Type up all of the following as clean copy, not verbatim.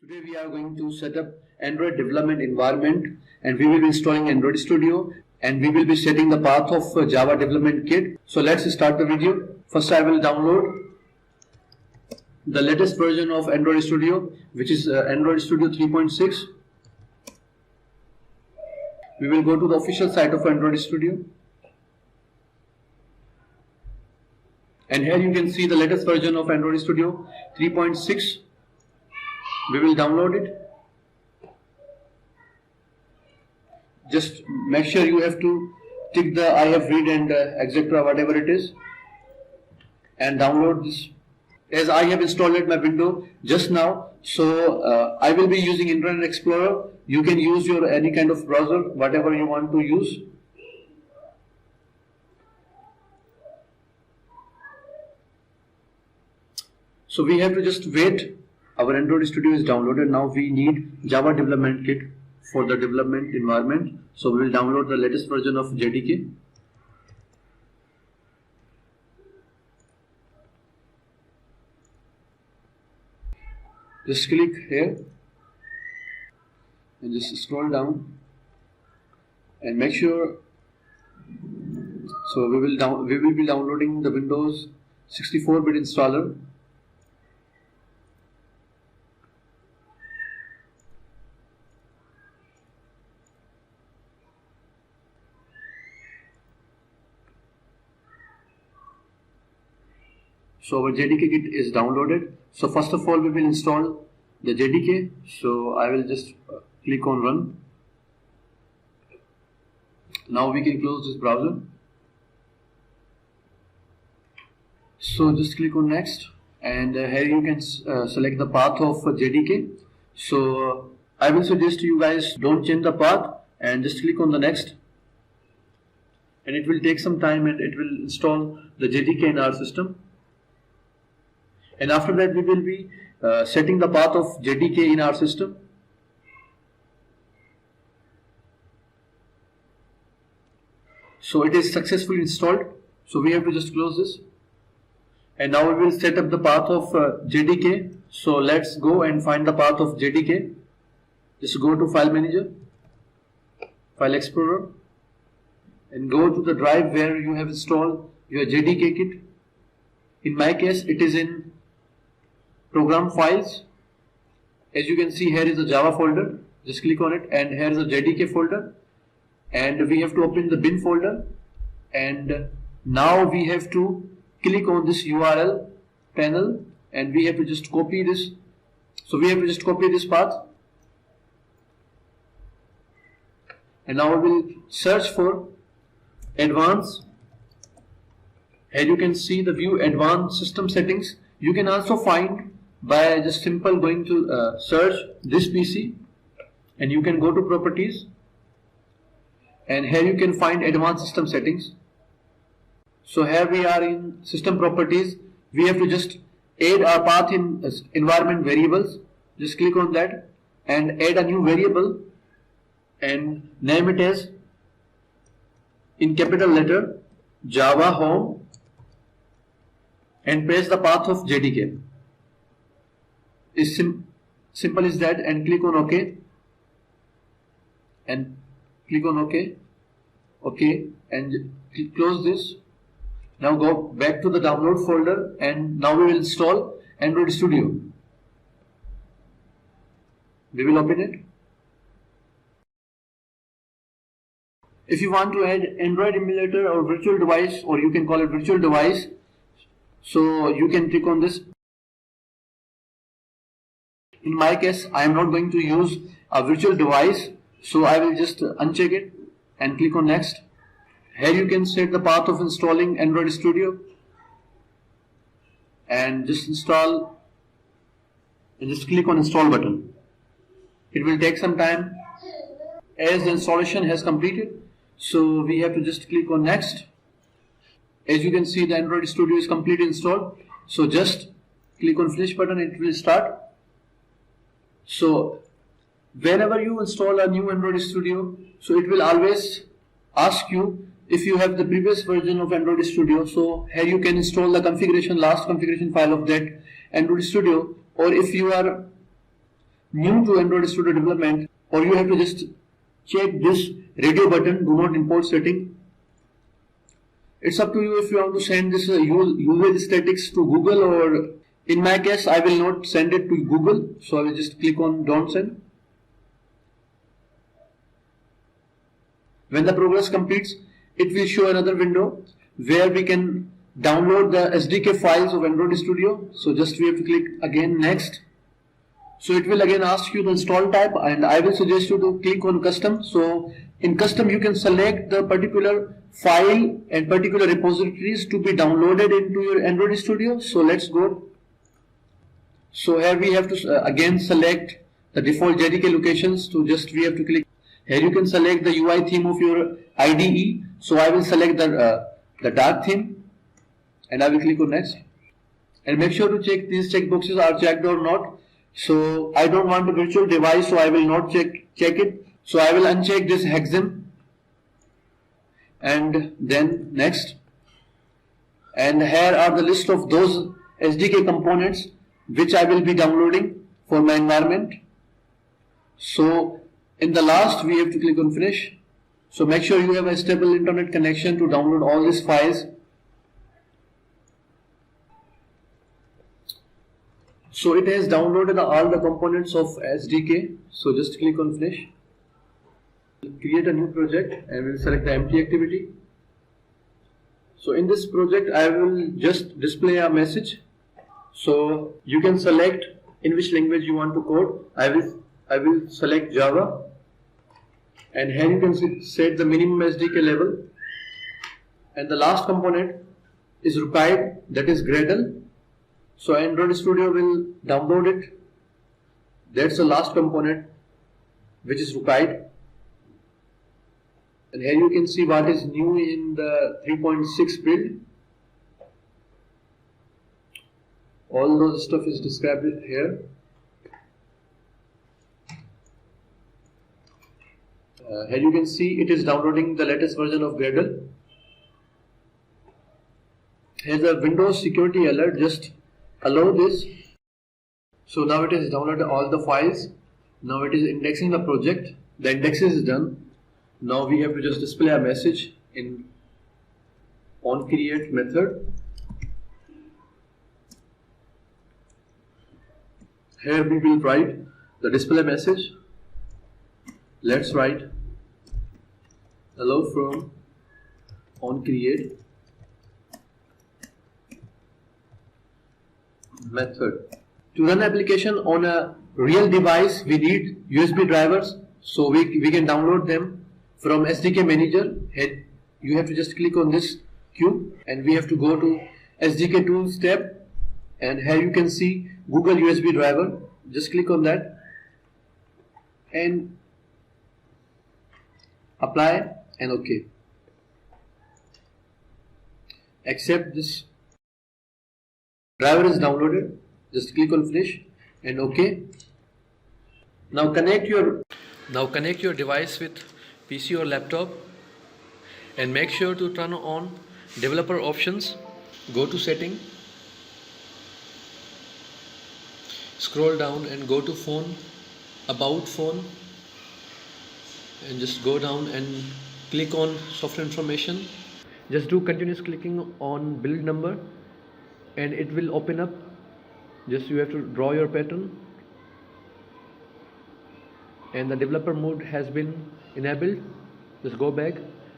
Today we are going to set up Android development environment, and we will be installing Android Studio, and we will be setting the path of Java development kit. So let's start the video. First I will download the latest version of Android Studio, which is Android Studio 3.6. We will go to the official site of Android Studio, and here you can see the latest version of Android Studio 3.6. We will download it. Just make sure you have to tick the I have read and etc. whatever it is, and download this. As I have installed my window just now, so I will be using Internet Explorer. You can use your any kind of browser, whatever you want to use. So we have to just wait. Our Android Studio is downloaded. Now we need Java development kit for the development environment. So we will download the latest version of JDK. Just click here and just scroll down and make sure. So we will be downloading the Windows 64-bit installer. So our JDK kit is downloaded. So first of all we will install the JDK. So I will just click on run. Now we can close this browser. So just click on next, and here you can select the path of JDK. So I will suggest you guys don't change the path and just click on the next, and it will take some time and it will install the JDK in our system. And after that we will be setting the path of JDK in our system. So it is successfully installed. So we have to just close this. And now we will set up the path of JDK. So let's go and find the path of JDK. Just go to File Manager, File Explorer, and go to the drive where you have installed your JDK kit. In my case it is in Program Files. As you can see, here is a Java folder. Just click on it, and here is a JDK folder, and we have to open the bin folder. And now we have to click on this URL panel, and we have to just copy this. So we have to just copy this path, and now we will search for advanced. Here you can see the view advanced system settings. You can also find by just simple going to search this PC, and you can go to properties, and here you can find advanced system settings. So here we are in system properties. We have to just add our path in environment variables. Just click on that and add a new variable and name it as, in capital letter, Java home, and press the path of JDK. Is simple as that, and click on OK, and click on OK, and close this. Now go back to the download folder, and now we will install Android Studio. We will open it. If you want to add Android emulator or virtual device, or you can call it virtual device, so you can click on this. In my case, I am not going to use a virtual device, so I will just uncheck it and click on next. Here you can set the path of installing Android Studio, and just install, and just click on install button. It will take some time as the installation has completed, so we have to just click on next. As you can see, the Android Studio is completely installed. So just click on finish button, it will start. So whenever you install a new Android Studio, so it will always ask you if you have the previous version of Android Studio. So here you can install the last configuration file of that Android Studio, or if you are new to Android Studio development, or you have to just check this radio button, do not import setting. It's up to you if you want to send this UL statics to Google, or in my case I will not send it to Google, so I will just click on don't send. When the progress completes, it will show another window where we can download the SDK files of Android Studio. So just we have to click again next. So it will again ask you the install type, and I will suggest you to click on custom. So in custom you can select the particular file and particular repositories to be downloaded into your Android Studio. So let's go. So here we have to again select the default JDK locations. So just we have to click. Here you can select the UI theme of your IDE. So I will select the dark theme, and I will click on next. And make sure to check these checkboxes are checked or not. So I don't want a virtual device, so I will not check it. So I will uncheck this hexen, and then next. And here are the list of those SDK components which I will be downloading for my environment. So in the last we have to click on finish. So make sure you have a stable internet connection to download all these files. So it has downloaded all the components of SDK. So just click on finish. Create a new project and we'll select the empty activity. So in this project I will just display a message. So you can select in which language you want to code. I will select Java, and here you can set the minimum SDK level, and the last component is required, that is Gradle. So Android Studio will download it. That's the last component which is required. And here you can see what is new in the 3.6 build. All those stuff is described here. Here you can see it is downloading the latest version of Gradle. Here's a Windows security alert. Just allow this. So now it is downloaded all the files. Now it is indexing the project. The indexing is done. Now we have to just display a message in onCreate method. Here we will write the display message. Let's write hello from onCreate method. To run application on a real device, we need USB drivers, so we can download them from SDK manager. Here you have to just click on this cube, and we have to go to SDK tools tab, and here you can see Google USB driver. Just click on that and apply and OK. Accept this driver is downloaded. Just click on finish and OK. Now connect your device with PC or laptop, and make sure to turn on developer options. Go to setting, scroll down and go to phone, about phone, and just go down and click on software information. Just do continuous clicking on build number and it will open up. Just you have to draw your pattern, and the developer mode has been enabled. Just go back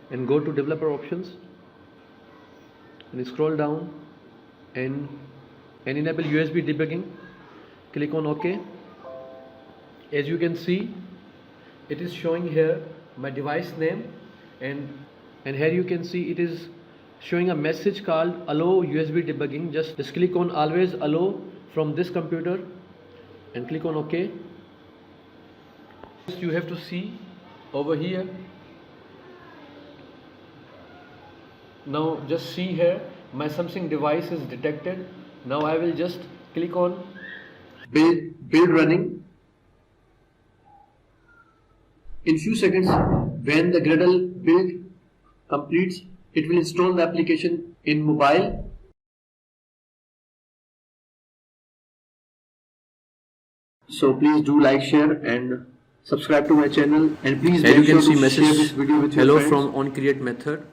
and go to developer options and scroll down and enable USB debugging. Click on OK. As you can see, it is showing here my device name, and here you can see it is showing a message called allow USB debugging. Just click on always allow from this computer and click on OK. You have to see over here. Now just see here, my Samsung device is detected. Now I will just click on build running. In few seconds, when the Gradle build completes, it will install the application in mobile. So please do like, share and subscribe to my channel, and please As you make can sure see to share message this video with your hello friends. from onCreate method.